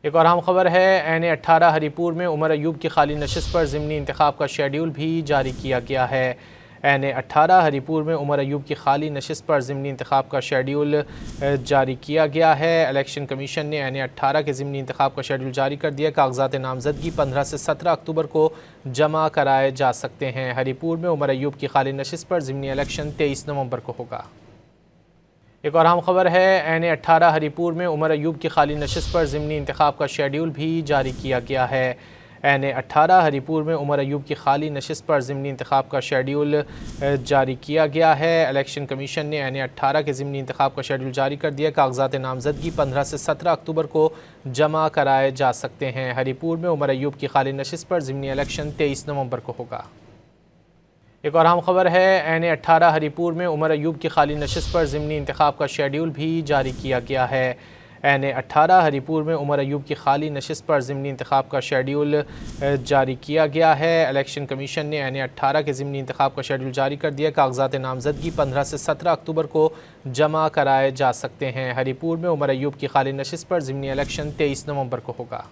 एक और अहम खबर है, NA-18 हरीपुर में उमर अयूब की खाली नशिस्त पर ज़िमनी इंतखाब का शेड्यूल भी जारी किया गया है। NA-18 हरीपुर में उमर अयूब की खाली नशिस्त पर ज़िमनी इंतखाब का शेड्यूल जारी किया गया है। इलेक्शन कमीशन ने NA-18 के ज़िमनी इंतखाब का शेड्यूल जारी कर दिया। कागजात नामजदगी 15 से 17 अक्टूबर को जमा कराए जा सकते हैं। हरीपुर में उमर अयूब की खाली नशिस्त पर ज़िमनी इलेक्शन 23 नवंबर को होगा। एक और अहम खबर है, NA-18 हरीपुर में उमर अयूब की खाली नशिस्त पर ज़िमनी इंतखाब का शेड्यूल भी जारी किया गया है। NA-18 हरीपुर में उमर अयूब की खाली नशिस्त पर ज़िमनी इंतखाब का शेड्यूल जारी किया गया है। इलेक्शन कमीशन ने NA-18 के ज़िमनी इंतखाब का शेड्यूल जारी कर दिया। कागजात नामजदगी 15 से 17 अक्टूबर को जमा कराए जा सकते हैं। हरीपुर में उमर अयूब की खाली नशिस्त पर ज़िमनी इलेक्शन 23 नवंबर को होगा। एक और अहम खबर है, NA-18 हरीपुर में उमर अयूब की खाली नशिस्त पर ज़िमनी इंतखाब का शेड्यूल भी जारी किया गया है। NA-18 हरीपुर में उमर अयूब की खाली नशिस्त पर ज़िमनी इंतखाब का शेड्यूल जारी किया गया है। इलेक्शन कमीशन ने NA-18 के ज़िमनी इंतखाब का शेड्यूल जारी कर दिया। कागजात नामजदगी 15 से 17 अक्टूबर को जमा कराए जा सकते हैं। हरीपुर में उमर अयूब की खाली नशिस्त पर ज़िमनी इलेक्शन 23 नवंबर को होगा।